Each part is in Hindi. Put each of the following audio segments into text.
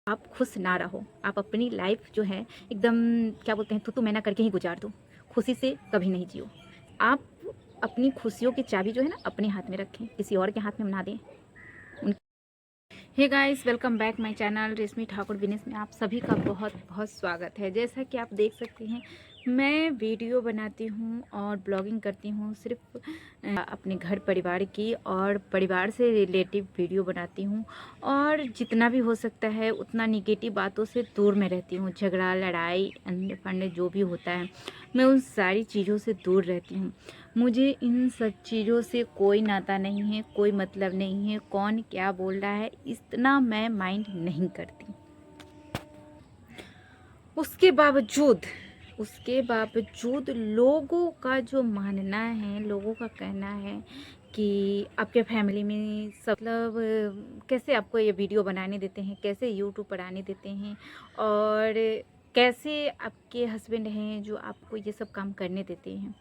आप खुश ना रहो, आप अपनी लाइफ जो है एकदम क्या बोलते हैं तू मैना करके ही गुजार दो, खुशी से कभी नहीं जियो। आप अपनी खुशियों की चाबी जो है ना अपने हाथ में रखें, किसी और के हाथ में ना दें। Hey guys, welcome back my channel Reshmi Thakur business में आप सभी का बहुत बहुत स्वागत है। जैसा कि आप देख सकते हैं मैं वीडियो बनाती हूँ और ब्लॉगिंग करती हूँ सिर्फ अपने घर परिवार की और परिवार से रिलेटिव वीडियो बनाती हूँ और जितना भी हो सकता है उतना निगेटिव बातों से दूर में रहती हूँ। झगड़ा लड़ाई अन्य फंडे जो भी होता है मैं उन सारी चीज़ों से दूर रहती हूँ। मुझे इन सब चीज़ों से कोई नाता नहीं है, कोई मतलब नहीं है, कौन क्या बोल रहा है इतना मैं माइंड नहीं करती। उसके बावजूद लोगों का जो मानना है, लोगों का कहना है कि आपके फैमिली में सब मतलब कैसे आपको ये वीडियो बनाने देते हैं, कैसे यूट्यूब पर आने देते हैं और कैसे आपके हस्बैंड हैं जो आपको ये सब काम करने देते हैं।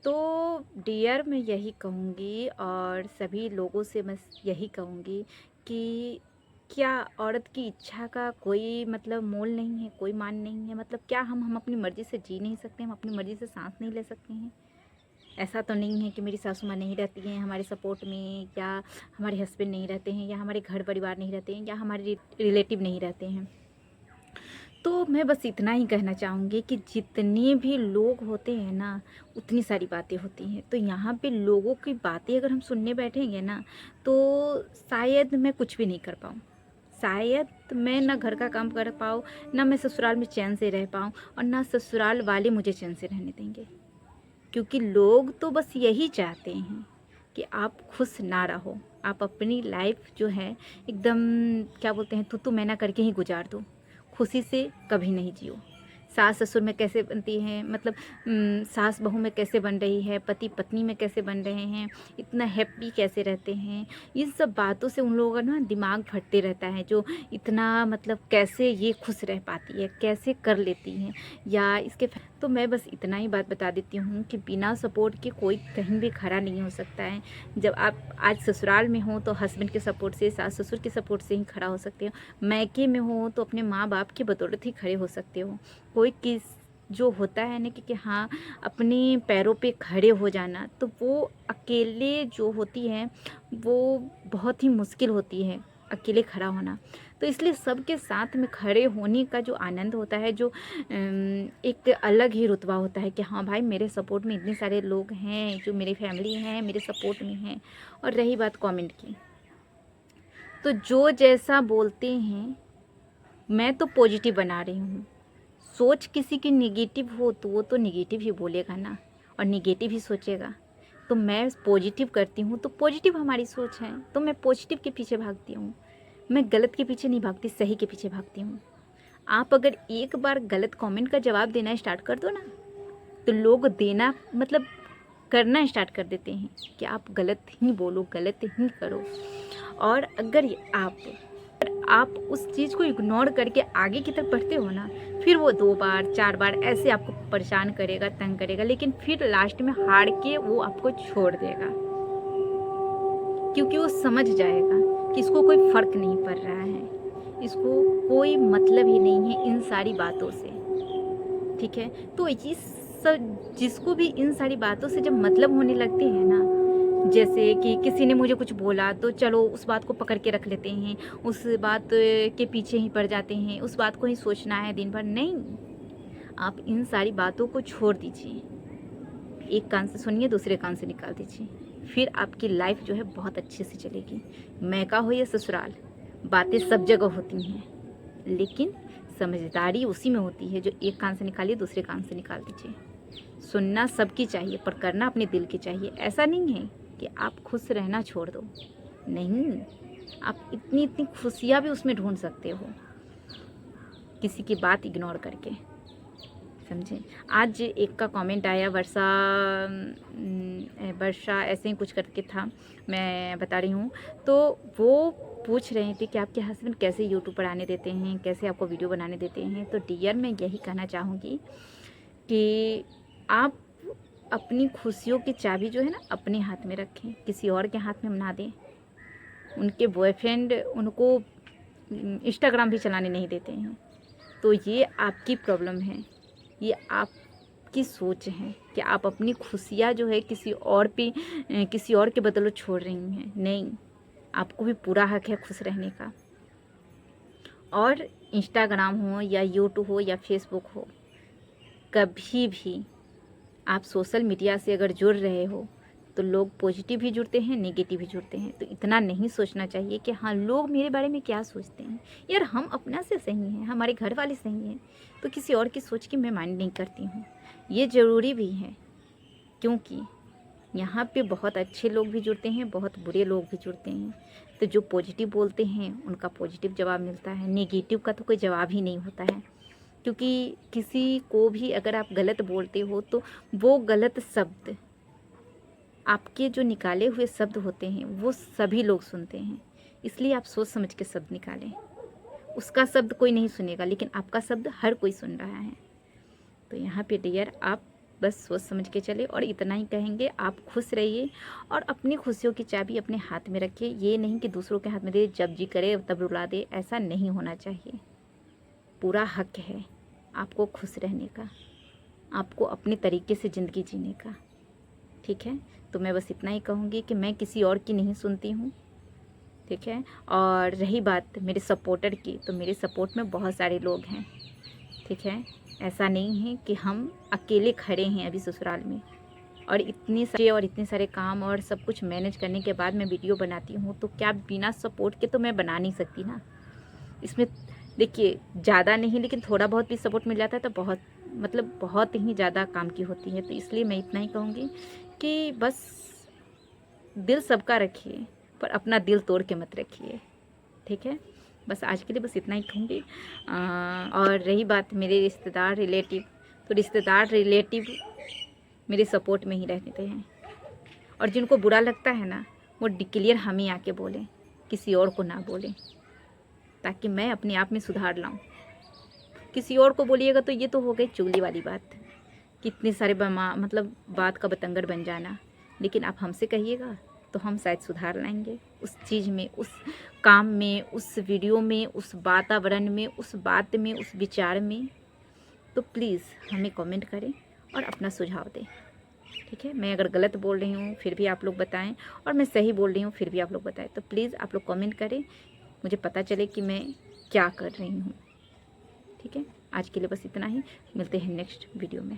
तो डियर मैं यही कहूँगी और सभी लोगों से मैं यही कहूँगी कि क्या औरत की इच्छा का कोई मतलब मोल नहीं है, कोई मान नहीं है। मतलब क्या हम अपनी मर्ज़ी से जी नहीं सकते, हम अपनी मर्ज़ी से सांस नहीं ले सकते हैं? ऐसा तो नहीं है कि मेरी सासू माँ नहीं रहती हैं हमारे सपोर्ट में, या हमारे हस्बैंड नहीं रहते हैं, या हमारे घर परिवार नहीं रहते हैं, या हमारे रिलेटिव नहीं रहते हैं। तो मैं बस इतना ही कहना चाहूँगी कि जितने भी लोग होते हैं ना उतनी सारी बातें होती हैं। तो यहाँ पे लोगों की बातें अगर हम सुनने बैठेंगे ना तो शायद मैं कुछ भी नहीं कर पाऊँ। शायद मैं ना घर का काम कर पाऊँ, ना मैं ससुराल में चैन से रह पाऊँ और ना ससुराल वाले मुझे चैन से रहने देंगे। क्योंकि लोग तो बस यही चाहते हैं कि आप खुश ना रहो, आप अपनी लाइफ जो है एकदम क्या बोलते हैं तू मैना करके ही गुजार दो, खुशी से कभी नहीं जियो। सास ससुर में कैसे बनती हैं, मतलब सास बहू में कैसे बन रही है, पति पत्नी में कैसे बन रहे हैं, इतना हैप्पी कैसे रहते हैं, इन सब बातों से उन लोगों का ना दिमाग फटते रहता है। जो इतना मतलब कैसे ये खुश रह पाती है, कैसे कर लेती हैं, या इसके तो मैं बस इतना ही बात बता देती हूँ कि बिना सपोर्ट के कोई कहीं भी खड़ा नहीं हो सकता है। जब आप आज ससुराल में हो तो हस्बैंड के सपोर्ट से, सास ससुर के सपोर्ट से ही खड़ा हो सकते हो। मायके में हो तो अपने माँ बाप की बदौलत ही खड़े हो सकते हो। कोई किस जो होता है ना कि हाँ अपने पैरों पे खड़े हो जाना, तो वो अकेले जो होती है वो बहुत ही मुश्किल होती है, अकेले खड़ा होना। तो इसलिए सबके साथ में खड़े होने का जो आनंद होता है, जो एक अलग ही रुतबा होता है कि हाँ भाई मेरे सपोर्ट में इतने सारे लोग हैं, जो मेरी फैमिली हैं मेरे सपोर्ट में हैं। और रही बात कमेंट की, तो जो जैसा बोलते हैं मैं तो पॉजिटिव बना रही हूँ। सोच किसी की निगेटिव हो तो वो तो निगेटिव ही बोलेगा ना, और निगेटिव ही सोचेगा। तो मैं पॉजिटिव करती हूँ तो पॉजिटिव हमारी सोच है, तो मैं पॉजिटिव के पीछे भागती हूँ। मैं गलत के पीछे नहीं भागती, सही के पीछे भागती हूँ। आप अगर एक बार गलत कमेंट का जवाब देना स्टार्ट कर दो ना तो लोग देना मतलब करना स्टार्ट कर देते हैं कि आप गलत ही बोलो, गलत ही करो। और अगर आप उस चीज़ को इग्नोर करके आगे की तरफ बढ़ते हो ना, फिर वो 2 बार 4 बार ऐसे आपको परेशान करेगा, तंग करेगा, लेकिन फिर लास्ट में हार के वो आपको छोड़ देगा। क्योंकि वो समझ जाएगा कि इसको कोई फ़र्क नहीं पड़ रहा है, इसको कोई मतलब ही नहीं है इन सारी बातों से। ठीक है? तो जिसको भी इन सारी बातों से जब मतलब होने लगते हैं ना, जैसे कि किसी ने मुझे कुछ बोला तो चलो उस बात को पकड़ के रख लेते हैं, उस बात के पीछे ही पड़ जाते हैं, उस बात को ही सोचना है दिन भर। नहीं, आप इन सारी बातों को छोड़ दीजिए। एक कान से सुनिए, दूसरे कान से निकाल दीजिए। फिर आपकी लाइफ जो है बहुत अच्छे से चलेगी। मायका हो या ससुराल, बातें सब जगह होती हैं, लेकिन समझदारी उसी में होती है जो एक कान से निकालिए, दूसरे कान से निकाल दीजिए। सुनना सबकी चाहिए पर करना अपने दिल की चाहिए। ऐसा नहीं है कि आप खुश रहना छोड़ दो, नहीं, आप इतनी इतनी खुशियाँ भी उसमें ढूंढ सकते हो किसी की बात इग्नोर करके। समझे? आज एक का कमेंट आया, वर्षा ऐसे ही कुछ करके था, मैं बता रही हूँ। तो वो पूछ रहे थे कि आपके हस्बैंड कैसे यूट्यूब पर आने देते हैं, कैसे आपको वीडियो बनाने देते हैं। तो डियर मैं यही कहना चाहूँगी कि आप अपनी खुशियों की चाबी जो है ना अपने हाथ में रखें, किसी और के हाथ में ना दें। उनके बॉयफ्रेंड उनको इंस्टाग्राम भी चलाने नहीं देते हैं। तो ये आपकी प्रॉब्लम है, ये आपकी सोच है कि आप अपनी खुशियाँ जो है किसी और के बदौलत छोड़ रही हैं। नहीं, आपको भी पूरा हक है खुश रहने का। और इंस्टाग्राम हो या यूट्यूब हो या फेसबुक हो, कभी भी आप सोशल मीडिया से अगर जुड़ रहे हो तो लोग पॉजिटिव भी जुड़ते हैं, नेगेटिव भी जुड़ते हैं। तो इतना नहीं सोचना चाहिए कि हाँ, लोग मेरे बारे में क्या सोचते हैं। यार, हम अपना से सही हैं, हमारे घर वाले सही हैं, तो किसी और की सोच की मैं माइंड नहीं करती हूँ। ये ज़रूरी भी है, क्योंकि यहाँ पे बहुत अच्छे लोग भी जुड़ते हैं, बहुत बुरे लोग भी जुड़ते हैं। तो जो पॉजिटिव बोलते हैं उनका पॉजिटिव जवाब मिलता है, नेगेटिव का तो कोई जवाब ही नहीं होता है। क्योंकि किसी को भी अगर आप गलत बोलते हो तो वो गलत शब्द, आपके जो निकाले हुए शब्द होते हैं वो सभी लोग सुनते हैं। इसलिए आप सोच समझ के शब्द निकालें। उसका शब्द कोई नहीं सुनेगा, लेकिन आपका शब्द हर कोई सुन रहा है। तो यहाँ पे डियर, आप बस सोच समझ के चले, और इतना ही कहेंगे, आप खुश रहिए और अपनी खुशियों की चाबी अपने हाथ में रखिए। ये नहीं कि दूसरों के हाथ में दे, जब जी करे तब रुला दे, ऐसा नहीं होना चाहिए। पूरा हक है आपको खुश रहने का, आपको अपने तरीके से ज़िंदगी जीने का। ठीक है, तो मैं बस इतना ही कहूँगी कि मैं किसी और की नहीं सुनती हूँ। ठीक है, और रही बात मेरे सपोर्टर की, तो मेरे सपोर्ट में बहुत सारे लोग हैं। ठीक है, ऐसा नहीं है कि हम अकेले खड़े हैं अभी ससुराल में। और इतने सारे काम और सब कुछ मैनेज करने के बाद मैं वीडियो बनाती हूँ, तो क्या बिना सपोर्ट के तो मैं बना नहीं सकती ना। इसमें देखिए, ज़्यादा नहीं लेकिन थोड़ा बहुत भी सपोर्ट मिल जाता है तो बहुत ही ज़्यादा काम की होती है। तो इसलिए मैं इतना ही कहूँगी कि बस दिल सबका रखिए, पर अपना दिल तोड़ के मत रखिए। ठीक है, बस आज के लिए बस इतना ही कहूँगी। और रही बात मेरे रिश्तेदार रिलेटिव, तो रिश्तेदार रिलेटिव मेरे सपोर्ट में ही रहते हैं। और जिनको बुरा लगता है ना, वो डिक्लेयर हम ही आके बोलें, किसी और को ना बोलें, ताकि मैं अपने आप में सुधार लाऊं। किसी और को बोलिएगा तो ये तो हो गई चुगली वाली बात, कितने सारे बात का बतंगड़ बन जाना। लेकिन आप हमसे कहिएगा तो हम शायद सुधार लाएंगे उस चीज़ में, उस काम में, उस वीडियो में, उस वातावरण में, उस बात में, उस विचार में। तो प्लीज़ हमें कमेंट करें और अपना सुझाव दें। ठीक है, मैं अगर गलत बोल रही हूँ फिर भी आप लोग बताएं, और मैं सही बोल रही हूँ फिर भी आप लोग बताएं। तो प्लीज़ आप लोग कमेंट करें, मुझे पता चले कि मैं क्या कर रही हूँ। ठीक है, आज के लिए बस इतना ही, मिलते हैं नेक्स्ट वीडियो में।